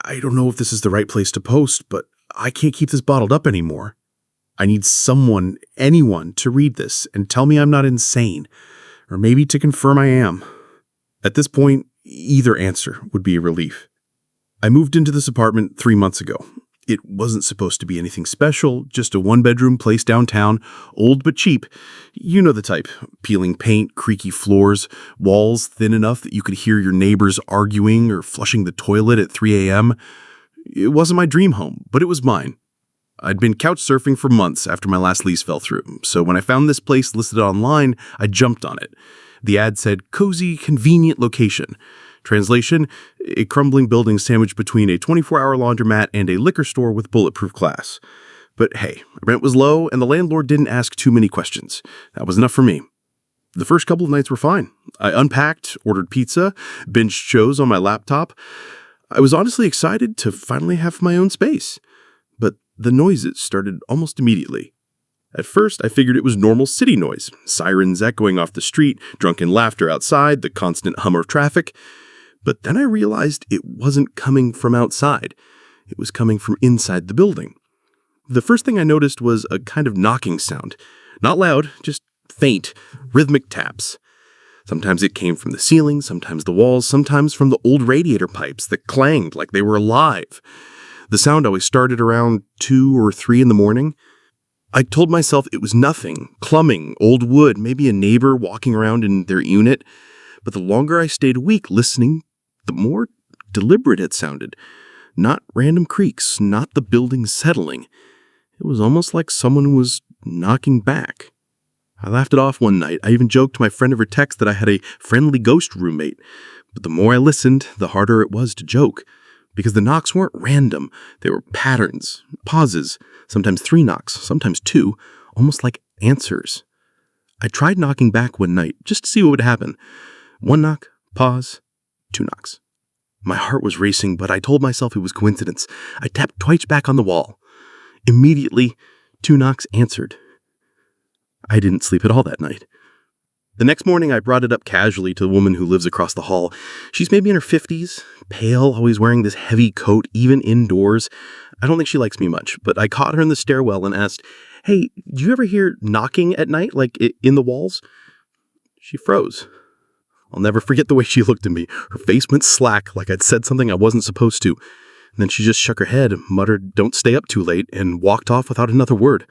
I don't know if this is the right place to post, but I can't keep this bottled up anymore. I need someone, anyone, to read this and tell me I'm not insane, or maybe to confirm I am. At this point, either answer would be a relief. I moved into this apartment 3 months ago. It wasn't supposed to be anything special, just a one-bedroom place downtown, old but cheap. You know the type. Peeling paint, creaky floors, walls thin enough that you could hear your neighbors arguing or flushing the toilet at 3 a.m. It wasn't my dream home, but it was mine. I'd been couch surfing for months after my last lease fell through, so when I found this place listed online, I jumped on it. The ad said, "Cozy, convenient location." Translation, a crumbling building sandwiched between a 24-hour laundromat and a liquor store with bulletproof glass. But hey, rent was low and the landlord didn't ask too many questions. That was enough for me. The first couple of nights were fine. I unpacked, ordered pizza, binged shows on my laptop. I was honestly excited to finally have my own space. But the noises started almost immediately. At first, I figured it was normal city noise, sirens echoing off the street, drunken laughter outside, the constant hum of traffic. But then I realized it wasn't coming from outside. It was coming from inside the building. The first thing I noticed was a kind of knocking sound. Not loud, just faint, rhythmic taps. Sometimes it came from the ceiling, sometimes the walls, sometimes from the old radiator pipes that clanged like they were alive. The sound always started around 2 or 3 in the morning. I told myself it was nothing, clumbing, old wood, maybe a neighbor walking around in their unit. But the longer I stayed awake listening, the more deliberate it sounded. Not random creaks, not the building settling. It was almost like someone was knocking back. I laughed it off one night. I even joked to my friend over text that I had a friendly ghost roommate. But the more I listened, the harder it was to joke. Because the knocks weren't random. They were patterns, pauses, sometimes 3 knocks, sometimes 2, almost like answers. I tried knocking back one night just to see what would happen. 1 knock, pause, 2 knocks. My heart was racing, but I told myself it was coincidence. I tapped twice back on the wall. Immediately, 2 knocks answered. I didn't sleep at all that night. The next morning, I brought it up casually to the woman who lives across the hall. She's maybe in her 50s, pale, always wearing this heavy coat, even indoors. I don't think she likes me much, but I caught her in the stairwell and asked, "Hey, do you ever hear knocking at night, like in the walls?" She froze. I'll never forget the way she looked at me. Her face went slack, like I'd said something I wasn't supposed to. And then she just shook her head, muttered, "Don't stay up too late," and walked off without another word.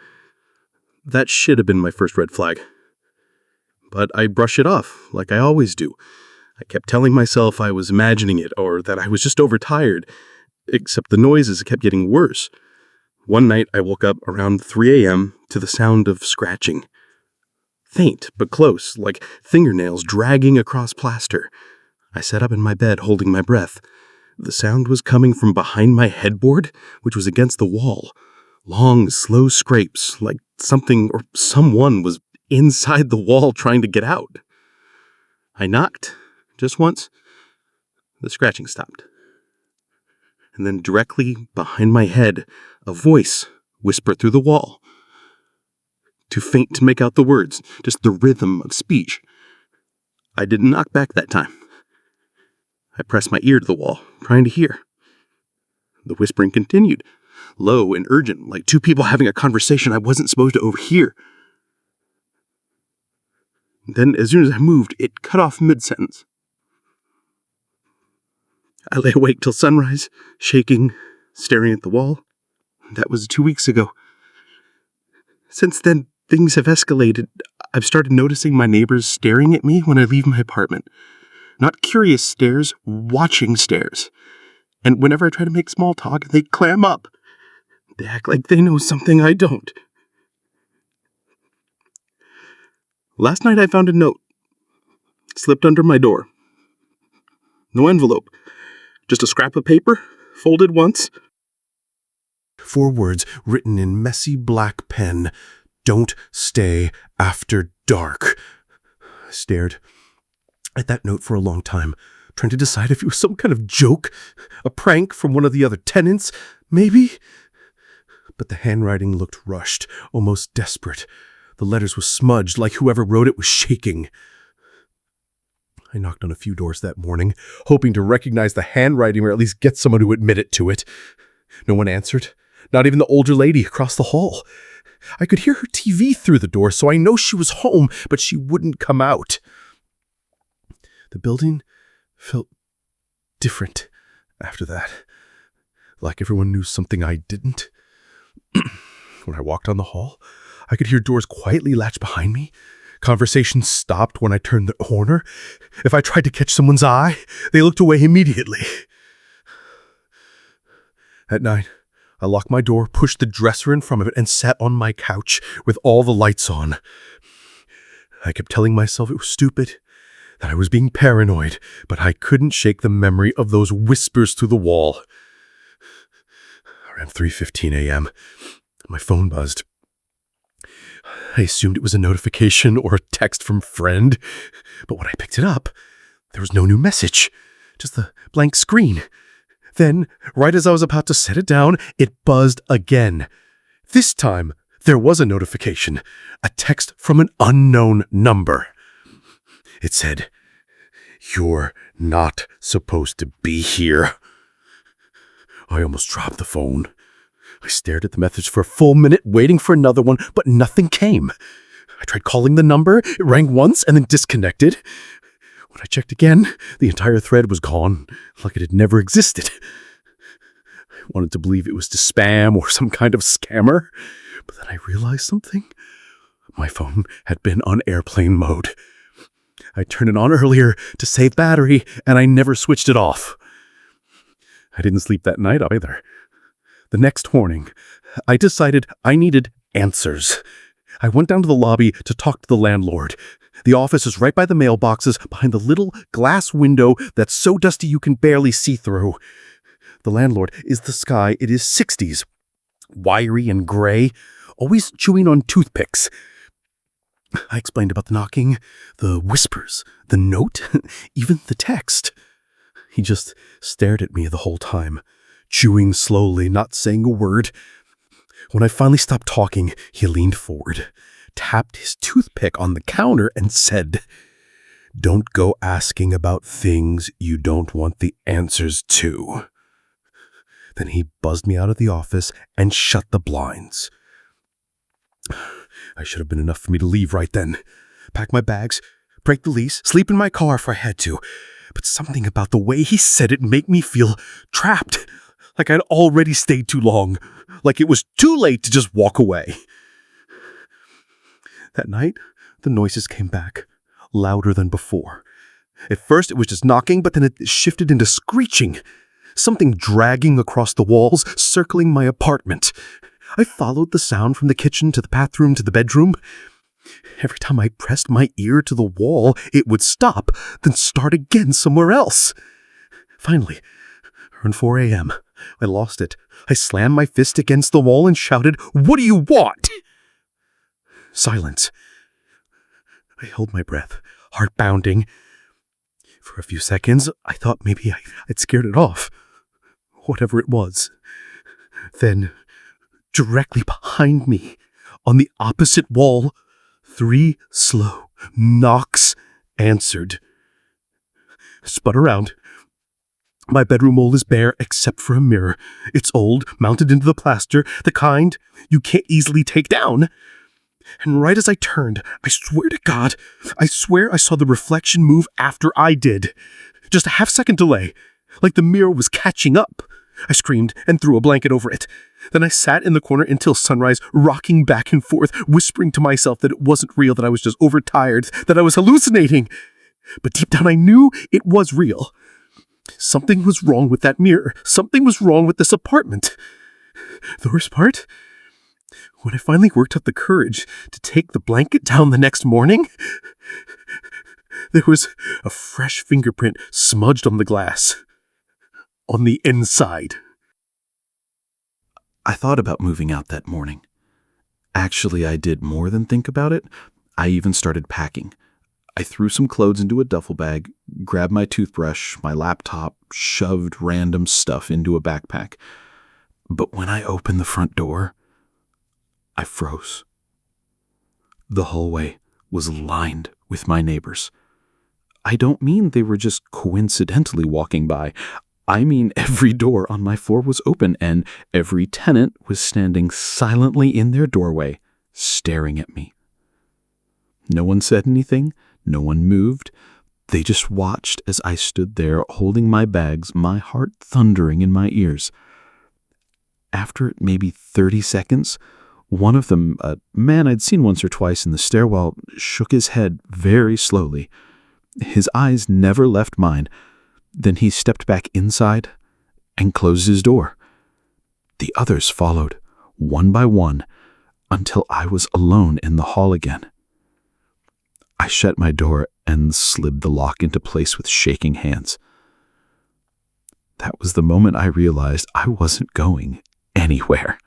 That should have been my first red flag. But I brushed it off, like I always do. I kept telling myself I was imagining it, or that I was just overtired. Except the noises kept getting worse. One night I woke up around 3 a.m. to the sound of scratching. Faint, but close, like fingernails dragging across plaster. I sat up in my bed, holding my breath. The sound was coming from behind my headboard, which was against the wall. Long, slow scrapes, like something or someone was inside the wall trying to get out. I knocked, just once. The scratching stopped. And then directly behind my head, a voice whispered through the wall. Too faint to make out the words, just the rhythm of speech. I didn't knock back that time. I pressed my ear to the wall, trying to hear. The whispering continued, low and urgent, like 2 people having a conversation I wasn't supposed to overhear. Then, as soon as I moved, it cut off mid-sentence. I lay awake till sunrise, shaking, staring at the wall. That was 2 weeks ago. Since then, things have escalated. I've started noticing my neighbors staring at me when I leave my apartment. Not curious stares, watching stares. And whenever I try to make small talk, they clam up. They act like they know something I don't. Last night I found a note. Slipped under my door. No envelope. Just a scrap of paper, folded once. 4 words written in messy black pen. "Don't stay after dark." I stared at that note for a long time, trying to decide if it was some kind of joke, a prank from one of the other tenants, maybe. But the handwriting looked rushed, almost desperate. The letters were smudged, like whoever wrote it was shaking. I knocked on a few doors that morning, hoping to recognize the handwriting or at least get someone to admit it to it. No one answered, not even the older lady across the hall. I could hear her TV through the door, so I know she was home, but she wouldn't come out. The building felt different after that, like everyone knew something I didn't. When I walked down the hall, I could hear doors quietly latch behind me. Conversations stopped when I turned the corner. If I tried to catch someone's eye, they looked away immediately. At night, I locked my door, pushed the dresser in front of it, and sat on my couch with all the lights on. I kept telling myself it was stupid, that I was being paranoid, but I couldn't shake the memory of those whispers through the wall. Around 3:15 a.m., my phone buzzed. I assumed it was a notification or a text from a friend, but when I picked it up, there was no new message, just the blank screen. Then, right as I was about to set it down, it buzzed again. This time, there was a notification, a text from an unknown number. It said, "You're not supposed to be here." I almost dropped the phone. I stared at the message for a full minute, waiting for another one, but nothing came. I tried calling the number. It rang once and then disconnected. When I checked again, the entire thread was gone, like it had never existed. I wanted to believe it was to spam or some kind of scammer, but then I realized something. My phone had been on airplane mode. I turned it on earlier to save battery, and I never switched it off. I didn't sleep that night either. The next morning, I decided I needed answers. I went down to the lobby to talk to the landlord. The office is right by the mailboxes, behind the little glass window that's so dusty you can barely see through. The landlord is this guy in his 60s, wiry and gray, always chewing on toothpicks. I explained about the knocking, the whispers, the note, even the text. He just stared at me the whole time, chewing slowly, not saying a word. When I finally stopped talking, he leaned forward, tapped his toothpick on the counter, and said, "Don't go asking about things you don't want the answers to." Then he buzzed me out of the office and shut the blinds. I should have been enough for me to leave right then. Pack my bags, break the lease, sleep in my car if I had to. But something about the way he said it made me feel trapped, like I'd already stayed too long, like it was too late to just walk away. That night, the noises came back, louder than before. At first, it was just knocking, but then it shifted into screeching. Something dragging across the walls, circling my apartment. I followed the sound from the kitchen to the bathroom to the bedroom. Every time I pressed my ear to the wall, it would stop, then start again somewhere else. Finally, around 4 a.m., I lost it. I slammed my fist against the wall and shouted, "What do you want?" Silence. I held my breath, heart pounding. For a few seconds, I thought maybe I'd scared it off. Whatever it was. Then, directly behind me, on the opposite wall, 3 slow knocks answered. I spun around. My bedroom wall is bare except for a mirror. It's old, mounted into the plaster, the kind you can't easily take down. And right as I turned, I swear to God, I swear I saw the reflection move after I did. Just a half-second delay, like the mirror was catching up. I screamed and threw a blanket over it. Then I sat in the corner until sunrise, rocking back and forth, whispering to myself that it wasn't real, that I was just overtired, that I was hallucinating. But deep down I knew it was real. Something was wrong with that mirror. Something was wrong with this apartment. The worst part? When I finally worked up the courage to take the blanket down the next morning, there was a fresh fingerprint smudged on the glass. On the inside. I thought about moving out that morning. Actually, I did more than think about it. I even started packing. I threw some clothes into a duffel bag, grabbed my toothbrush, my laptop, shoved random stuff into a backpack. But when I opened the front door, I froze. The hallway was lined with my neighbors. I don't mean they were just coincidentally walking by. I mean every door on my floor was open and every tenant was standing silently in their doorway, staring at me. No one said anything, no one moved. They just watched as I stood there holding my bags, my heart thundering in my ears. After maybe 30 seconds, one of them, a man I'd seen once or twice in the stairwell, shook his head very slowly. His eyes never left mine. Then he stepped back inside and closed his door. The others followed, one by one, until I was alone in the hall again. I shut my door and slid the lock into place with shaking hands. That was the moment I realized I wasn't going anywhere.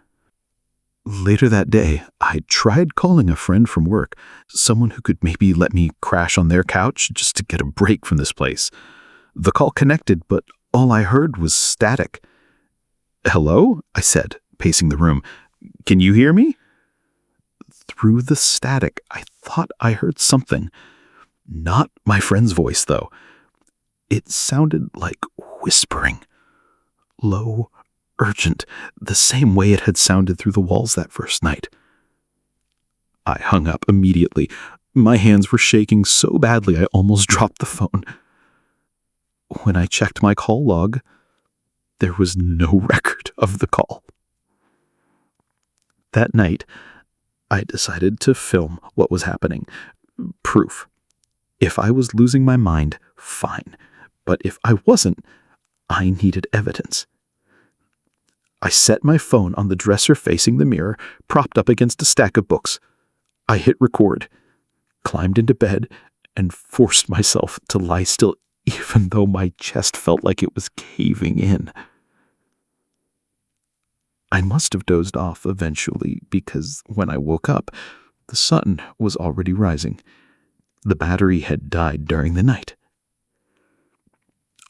Later that day, I tried calling a friend from work, someone who could maybe let me crash on their couch just to get a break from this place. The call connected, but all I heard was static. "Hello?" I said, pacing the room. "Can you hear me?" Through the static, I thought I heard something. Not my friend's voice, though. It sounded like whispering. Low, urgent, the same way it had sounded through the walls that first night. I hung up immediately. My hands were shaking so badly I almost dropped the phone. When I checked my call log, there was no record of the call. That night, I decided to film what was happening. Proof. If I was losing my mind, fine. But if I wasn't, I needed evidence. I set my phone on the dresser facing the mirror, propped up against a stack of books. I hit record, climbed into bed, and forced myself to lie still even though my chest felt like it was caving in. I must have dozed off eventually because when I woke up, the sun was already rising. The battery had died during the night.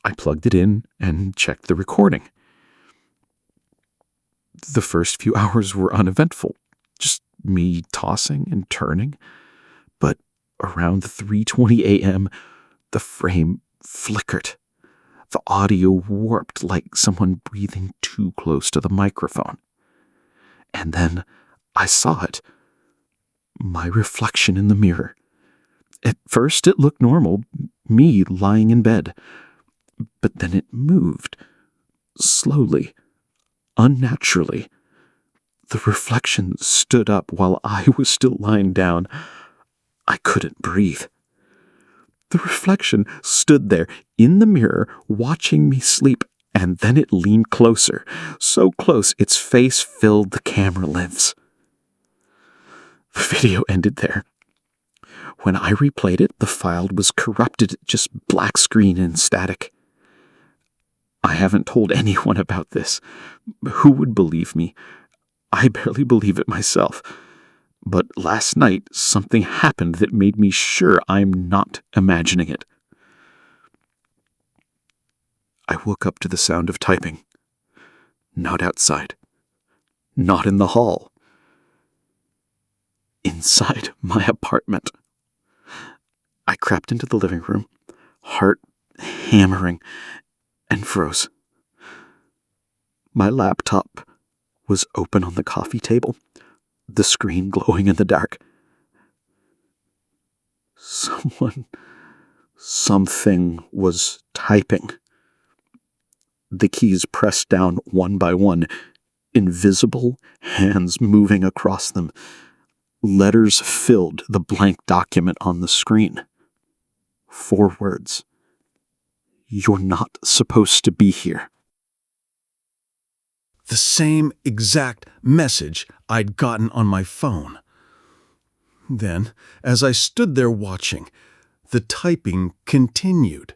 I plugged it in and checked the recording. The first few hours were uneventful, just me tossing and turning. But around 3:20 a.m., the frame flickered. The audio warped like someone breathing too close to the microphone. And then I saw it. My reflection in the mirror. At first it looked normal, me lying in bed. But then it moved. Slowly. Unnaturally. The reflection stood up while I was still lying down. I couldn't breathe. The reflection stood there in the mirror, watching me sleep, and then it leaned closer, so close its face filled the camera lens. The video ended there. When I replayed it, the file was corrupted, just black screen and static. I haven't told anyone about this. Who would believe me? I barely believe it myself. But last night, something happened that made me sure I'm not imagining it. I woke up to the sound of typing. Not outside. Not in the hall. Inside my apartment. I crept into the living room, heart hammering, and froze. My laptop was open on the coffee table, the screen glowing in the dark. Something was typing. The keys pressed down one by one, invisible hands moving across them. Letters filled the blank document on the screen. 4 words. You're not supposed to be here. The same exact message I'd gotten on my phone. Then, as I stood there watching, the typing continued.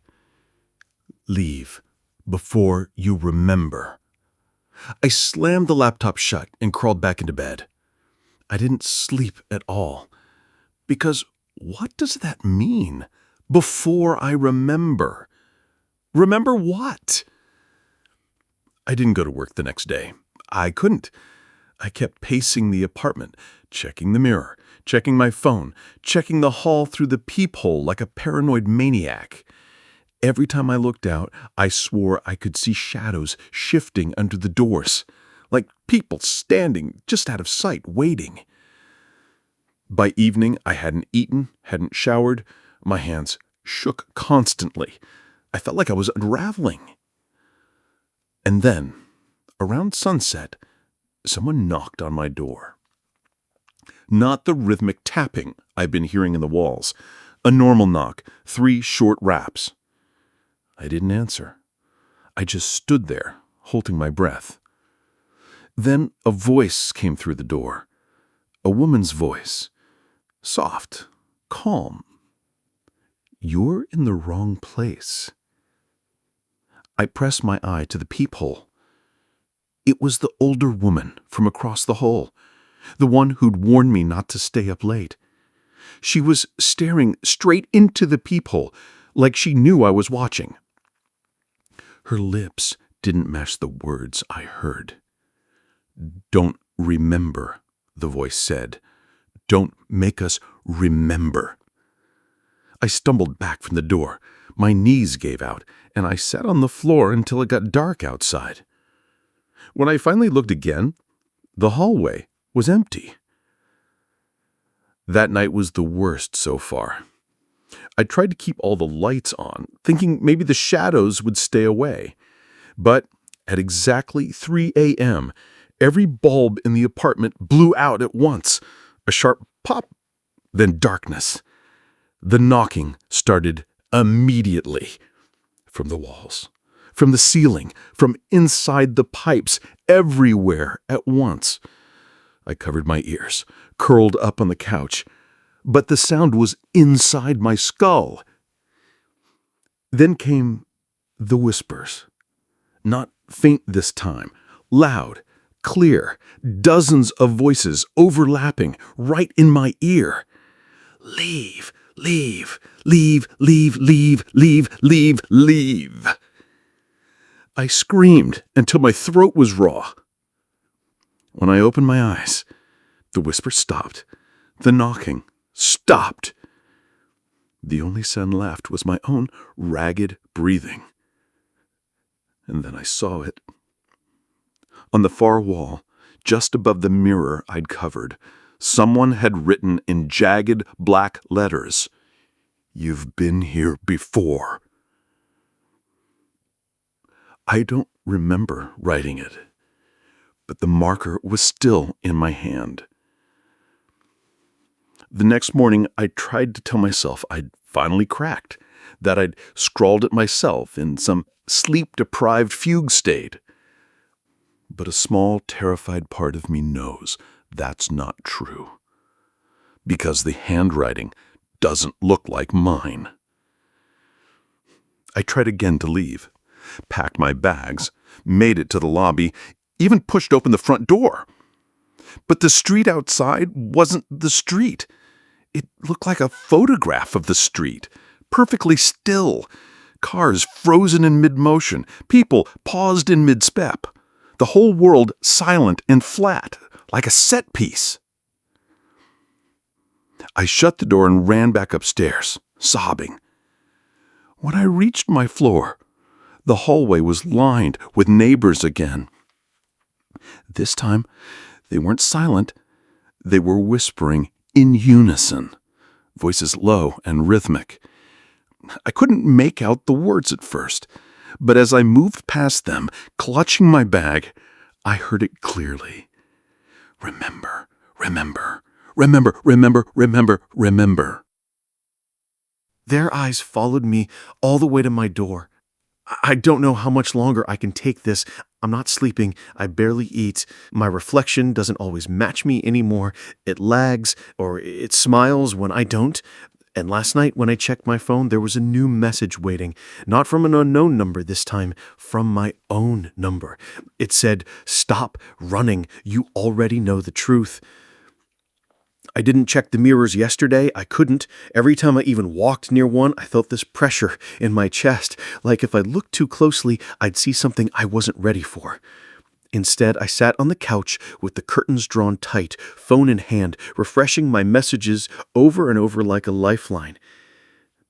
Leave before you remember. I slammed the laptop shut and crawled back into bed. I didn't sleep at all. Because what does that mean? Before I remember. Remember what? I didn't go to work the next day. I couldn't. I kept pacing the apartment, checking the mirror, checking my phone, checking the hall through the peephole like a paranoid maniac. Every time I looked out, I swore I could see shadows shifting under the doors, like people standing just out of sight, waiting. By evening, I hadn't eaten, hadn't showered. My hands shook constantly. I felt like I was unraveling. And then, around sunset, someone knocked on my door. Not the rhythmic tapping I've been hearing in the walls. A normal knock, 3 short raps. I didn't answer. I just stood there, holding my breath. Then a voice came through the door. A woman's voice. Soft, calm. "You're in the wrong place." I pressed my eye to the peephole. It was the older woman from across the hall, the one who'd warned me not to stay up late. She was staring straight into the peephole, like she knew I was watching. Her lips didn't match the words I heard. "Don't remember," the voice said. "Don't make us remember." I stumbled back from the door. My knees gave out, and I sat on the floor until it got dark outside. When I finally looked again, the hallway was empty. That night was the worst so far. I tried to keep all the lights on, thinking maybe the shadows would stay away. But at exactly 3 a.m., every bulb in the apartment blew out at once. A sharp pop, then darkness. The knocking started immediately. From the walls, from the ceiling, from inside the pipes, everywhere at once. I covered my ears, curled up on the couch, but the sound was inside my skull. Then came the whispers. Not faint this time, loud, clear, dozens of voices overlapping right in my ear. "Leave, leave, leave, leave, leave, leave, leave, leave." I screamed until my throat was raw. When I opened my eyes, the whisper stopped. The knocking stopped. The only sound left was my own ragged breathing. And then I saw it. On the far wall, just above the mirror I'd covered, someone had written in jagged black letters, "You've been here before." I don't remember writing it, but the marker was still in my hand. The next morning, I tried to tell myself I'd finally cracked, that I'd scrawled it myself in some sleep-deprived fugue state. But a small, terrified part of me knows that's not true, because the handwriting doesn't look like mine. I tried again to leave, packed my bags, made it to the lobby, even pushed open the front door. But the street outside wasn't the street. It looked like a photograph of the street, perfectly still. Cars frozen in mid-motion, people paused in mid-step. The whole world silent and flat, like a set piece. I shut the door and ran back upstairs, sobbing. When I reached my floor, the hallway was lined with neighbors again. This time, they weren't silent. They were whispering in unison, voices low and rhythmic. I couldn't make out the words at first, but as I moved past them, clutching my bag, I heard it clearly. "Remember, remember, remember, remember, remember, remember." Their eyes followed me all the way to my door. I don't know how much longer I can take this. I'm not sleeping. I barely eat. My reflection doesn't always match me anymore. It lags, or it smiles when I don't. And last night when I checked my phone, there was a new message waiting. Not from an unknown number this time, from my own number. It said, "Stop running. You already know the truth." I didn't check the mirrors yesterday. I couldn't. Every time I even walked near one, I felt this pressure in my chest, like if I looked too closely, I'd see something I wasn't ready for. Instead, I sat on the couch with the curtains drawn tight, phone in hand, refreshing my messages over and over like a lifeline.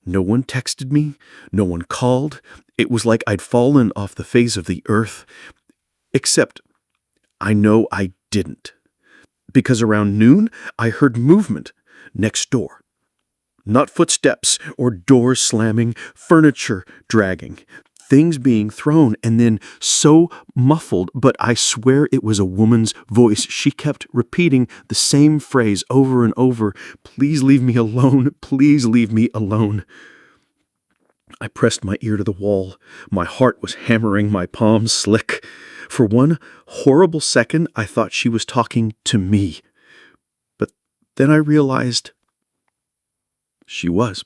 No one texted me, no one called. It was like I'd fallen off the face of the earth. Except, I know I didn't. Because around noon, I heard movement next door. Not footsteps or doors slamming, furniture dragging, things being thrown, and then so muffled, but I swear it was a woman's voice. She kept repeating the same phrase over and over. Please leave me alone. Please leave me alone. I pressed my ear to the wall. My heart was hammering, my palms slick. For one horrible second, I thought she was talking to me. But then I realized she was.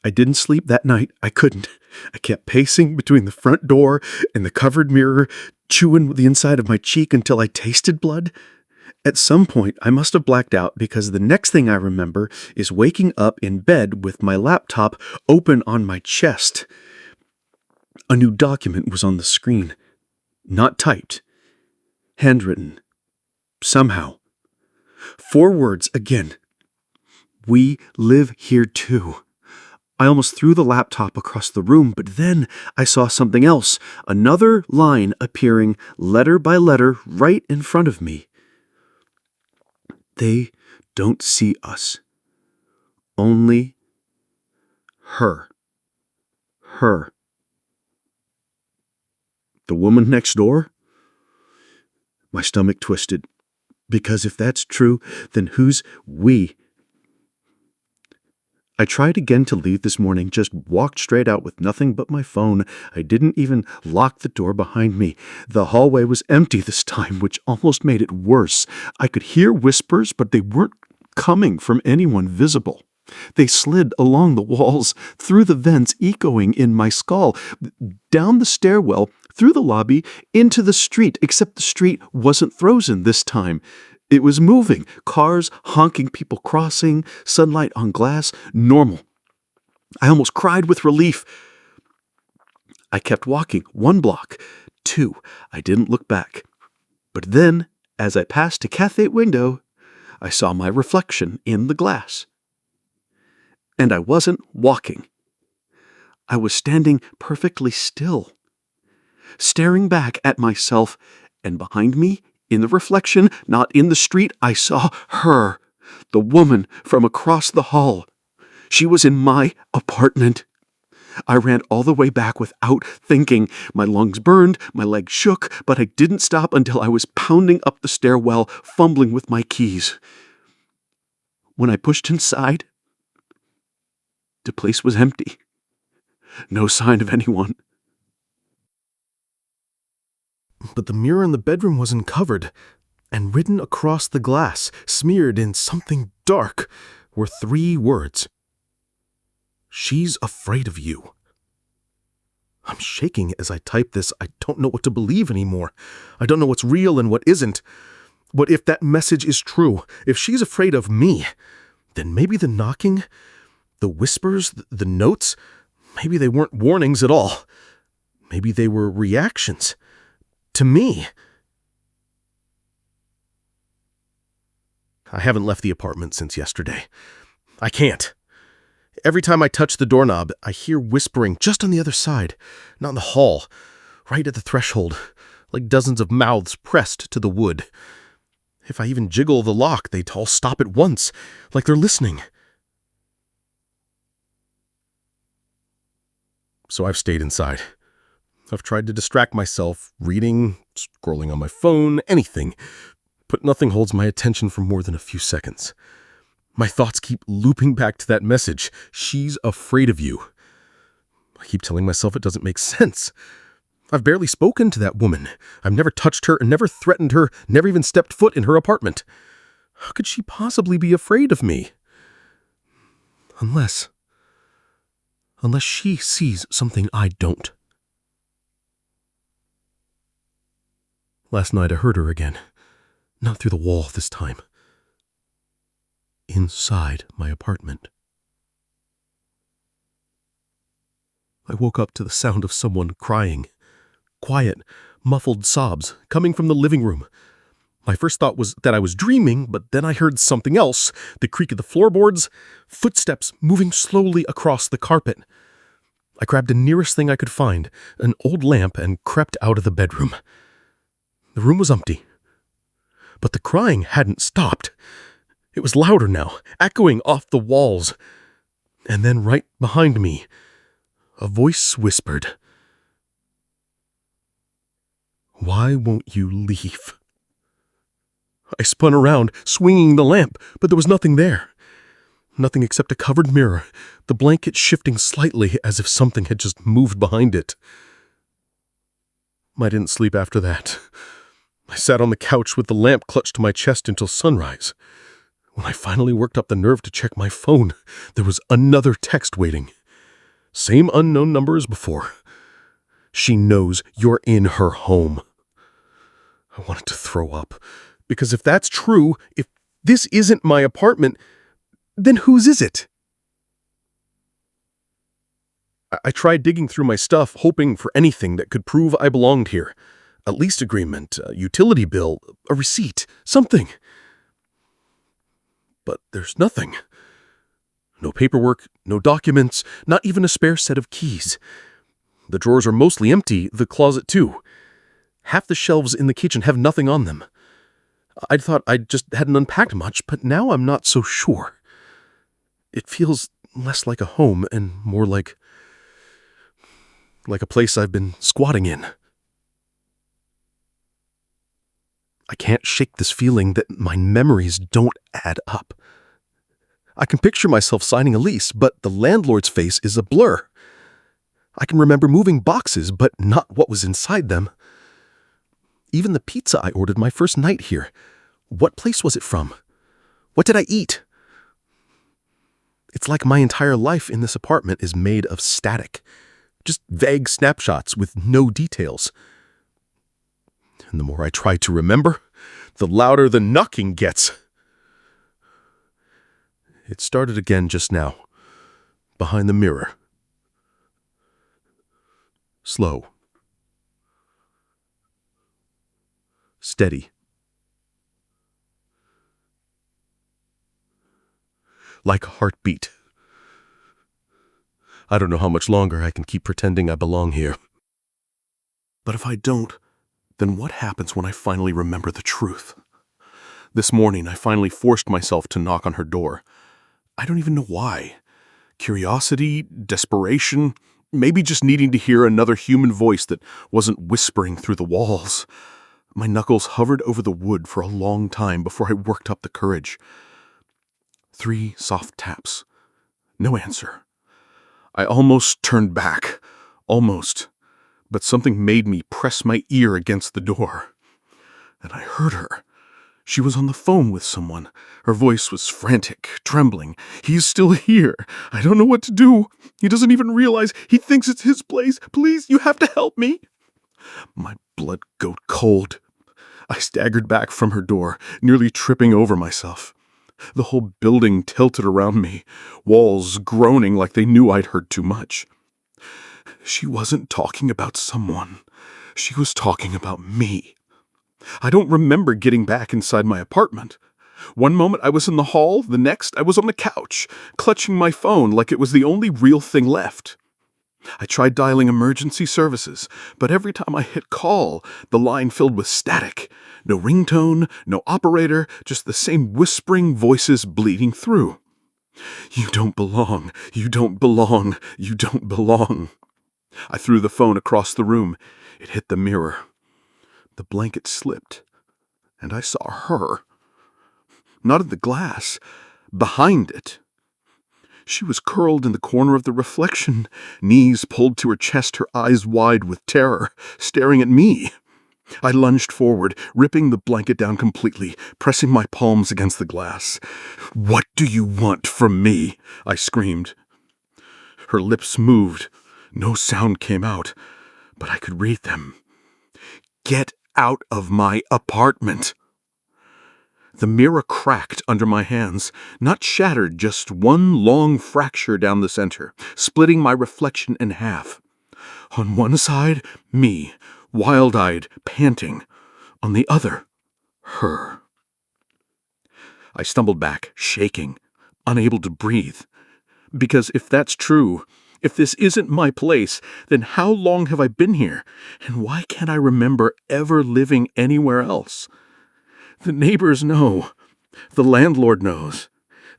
I didn't sleep that night. I couldn't. I kept pacing between the front door and the covered mirror, chewing the inside of my cheek until I tasted blood. At some point, I must have blacked out because the next thing I remember is waking up in bed with my laptop open on my chest. A new document was on the screen. Not typed. Handwritten. Somehow. 4 words again. We live here too. I almost threw the laptop across the room, but then I saw something else. Another line appearing letter by letter right in front of me. They don't see us. Only her. Her. The woman next door? My stomach twisted. Because if that's true, then who's we? I tried again to leave this morning, just walked straight out with nothing but my phone. I didn't even lock the door behind me. The hallway was empty this time, which almost made it worse. I could hear whispers, but they weren't coming from anyone visible. They slid along the walls, through the vents echoing in my skull, down the stairwell, through the lobby, into the street, except the street wasn't frozen this time. It was moving, cars honking, people crossing, sunlight on glass, normal. I almost cried with relief. I kept walking, 1 block, 2. I didn't look back. But then, as I passed a cafe window, I saw my reflection in the glass. And I wasn't walking. I was standing perfectly still, staring back at myself, and behind me, in the reflection, not in the street, I saw her, the woman from across the hall. She was in my apartment. I ran all the way back without thinking. My lungs burned, my legs shook, but I didn't stop until I was pounding up the stairwell, fumbling with my keys. When I pushed inside, the place was empty. No sign of anyone. But the mirror in the bedroom wasn't covered, and written across the glass, smeared in something dark, were 3 words. She's afraid of you. I'm shaking as I type this. I don't know what to believe anymore. I don't know what's real and what isn't. But if that message is true, if she's afraid of me, then maybe the knocking, the whispers, the notes, maybe they weren't warnings at all. Maybe they were reactions. To me. I haven't left the apartment since yesterday. I can't. Every time I touch the doorknob, I hear whispering just on the other side, not in the hall, right at the threshold, like dozens of mouths pressed to the wood. If I even jiggle the lock, they'd all stop at once, like they're listening. So I've stayed inside. I've tried to distract myself, reading, scrolling on my phone, anything, but nothing holds my attention for more than a few seconds. My thoughts keep looping back to that message. She's afraid of you. I keep telling myself it doesn't make sense. I've barely spoken to that woman. I've never touched her and never threatened her, never even stepped foot in her apartment. How could she possibly be afraid of me? Unless she sees something I don't. Last night I heard her again. Not through the wall this time. Inside my apartment. I woke up to the sound of someone crying. Quiet, muffled sobs coming from the living room. My first thought was that I was dreaming, but then I heard something else, the creak of the floorboards, footsteps moving slowly across the carpet. I grabbed the nearest thing I could find, an old lamp, and crept out of the bedroom. The room was empty, but the crying hadn't stopped. It was louder now, echoing off the walls. And then right behind me, a voice whispered, "Why won't you leave?" I spun around, swinging the lamp, but there was nothing there. Nothing except a covered mirror, the blanket shifting slightly as if something had just moved behind it. I didn't sleep after that. I sat on the couch with the lamp clutched to my chest until sunrise. When I finally worked up the nerve to check my phone, there was another text waiting. Same unknown number as before. "She knows you're in her home." I wanted to throw up. Because if that's true, if this isn't my apartment, then whose is it? I tried digging through my stuff, hoping for anything that could prove I belonged here. A lease agreement, a utility bill, a receipt, something. But there's nothing. No paperwork, no documents, not even a spare set of keys. The drawers are mostly empty, the closet too. Half the shelves in the kitchen have nothing on them. I thought I just hadn't unpacked much, but now I'm not so sure. It feels less like a home and more like a place I've been squatting in. I can't shake this feeling that my memories don't add up. I can picture myself signing a lease, but the landlord's face is a blur. I can remember moving boxes, but not what was inside them. Even the pizza I ordered my first night here. What place was it from? What did I eat? It's like my entire life in this apartment is made of static. Just vague snapshots with no details. And the more I try to remember, the louder the knocking gets. It started again just now, behind the mirror. Slow. Steady. Like a heartbeat. I don't know how much longer I can keep pretending I belong here. But if I don't, then what happens when I finally remember the truth? This morning, I finally forced myself to knock on her door. I don't even know why. Curiosity, desperation, maybe just needing to hear another human voice that wasn't whispering through the walls. My knuckles hovered over the wood for a long time before I worked up the courage. 3 soft taps. No answer. I almost turned back. Almost. But something made me press my ear against the door. And I heard her. She was on the phone with someone. Her voice was frantic, trembling. "He's still here. I don't know what to do. He doesn't even realize. He thinks it's his place. Please, you have to help me." My blood got cold. I staggered back from her door, nearly tripping over myself. The whole building tilted around me, walls groaning like they knew I'd heard too much. She wasn't talking about someone. She was talking about me. I don't remember getting back inside my apartment. One moment I was in the hall, the next I was on the couch, clutching my phone like it was the only real thing left. I tried dialing emergency services, but every time I hit call, the line filled with static. No ringtone, no operator, just the same whispering voices bleeding through. "You don't belong. You don't belong. You don't belong." I threw the phone across the room. It hit the mirror. The blanket slipped, and I saw her. Not in the glass, behind it. She was curled in the corner of the reflection, knees pulled to her chest, her eyes wide with terror, staring at me. I lunged forward, ripping the blanket down completely, pressing my palms against the glass. "What do you want from me?" I screamed. Her lips moved. No sound came out, but I could read them. "Get out of my apartment." The mirror cracked under my hands, not shattered, just one long fracture down the center, splitting my reflection in half. On one side, me, wild-eyed, panting. On the other, her. I stumbled back, shaking, unable to breathe. Because if that's true, if this isn't my place, then how long have I been here? And why can't I remember ever living anywhere else? The neighbors know. The landlord knows.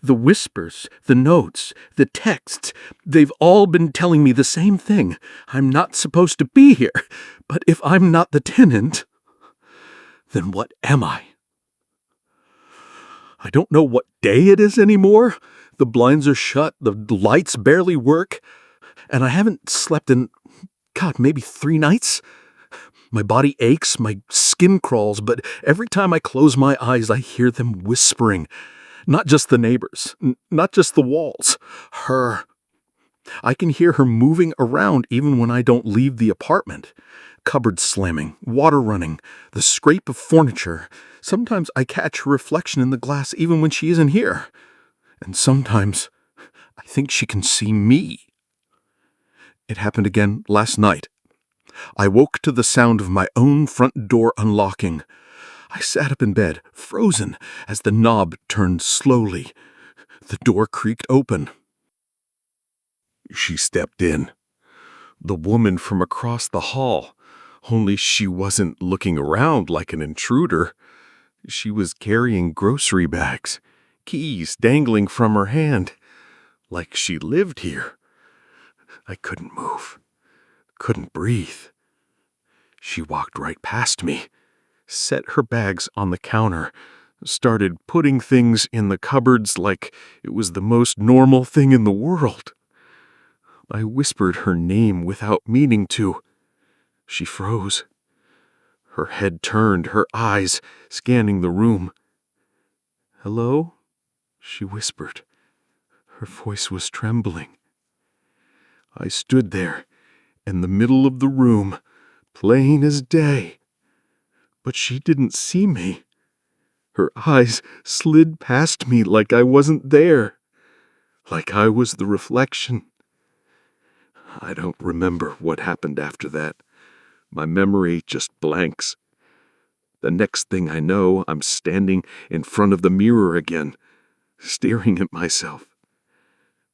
The whispers, the notes, the texts, they've all been telling me the same thing. I'm not supposed to be here. But if I'm not the tenant, then what am I? I don't know what day it is anymore. The blinds are shut, the lights barely work, and I haven't slept in, maybe 3 nights. My body aches, my skin crawls, but every time I close my eyes, I hear them whispering. Not just the neighbors, not just the walls, her. I can hear her moving around even when I don't leave the apartment. Cupboards slamming, water running, the scrape of furniture. Sometimes I catch her reflection in the glass even when she isn't here. And sometimes I think she can see me. It happened again last night. I woke to the sound of my own front door unlocking. I sat up in bed, frozen, as the knob turned slowly. The door creaked open. She stepped in. The woman from across the hall, only she wasn't looking around like an intruder. She was carrying grocery bags, keys dangling from her hand, like she lived here. I couldn't move, couldn't breathe. She walked right past me, set her bags on the counter, started putting things in the cupboards like it was the most normal thing in the world. I whispered her name without meaning to. She froze. Her head turned, her eyes scanning the room. "Hello?" she whispered. Her voice was trembling. I stood there, in the middle of the room, plain as day. But she didn't see me. Her eyes slid past me like I wasn't there, like I was the reflection. I don't remember what happened after that. My memory just blanks. The next thing I know, I'm standing in front of the mirror again, staring at myself.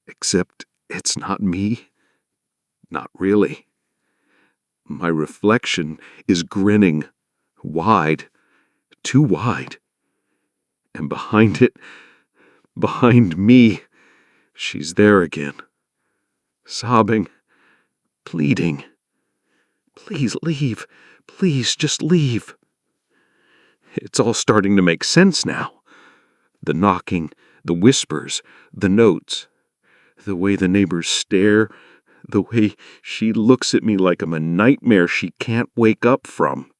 Except it's not me. Not really. My reflection is grinning, wide, too wide. And behind it, behind me, she's there again, sobbing, pleading. "Please leave. Please just leave." It's all starting to make sense now. The knocking, the whispers, the notes, the way the neighbors stare, the way she looks at me like I'm a nightmare she can't wake up from.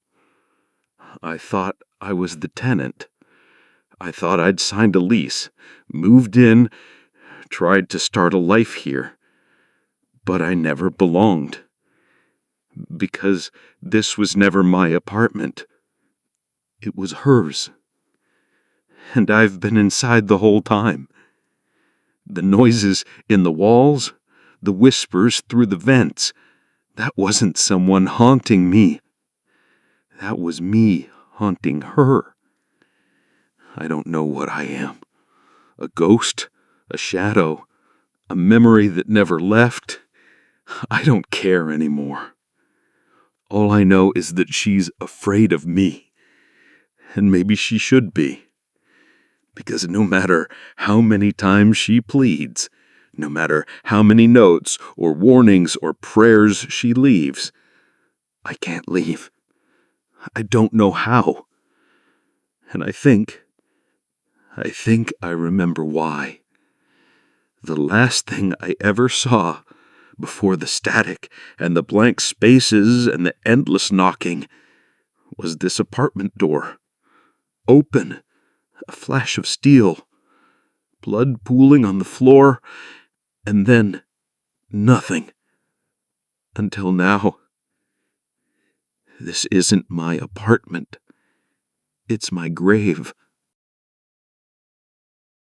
I thought I was the tenant. I thought I'd signed a lease, moved in, tried to start a life here. But I never belonged. Because this was never my apartment. It was hers. And I've been inside the whole time. The noises in the walls, the whispers through the vents, that wasn't someone haunting me. That was me haunting her. I don't know what I am. A ghost? A shadow? A memory that never left? I don't care anymore. All I know is that she's afraid of me. And maybe she should be. Because no matter how many times she pleads, no matter how many notes or warnings or prayers she leaves, I can't leave. I don't know how. And I think I remember why. The last thing I ever saw before the static and the blank spaces and the endless knocking was this apartment door. Open, a flash of steel, blood pooling on the floor, and then nothing. Until now. This isn't my apartment. It's my grave.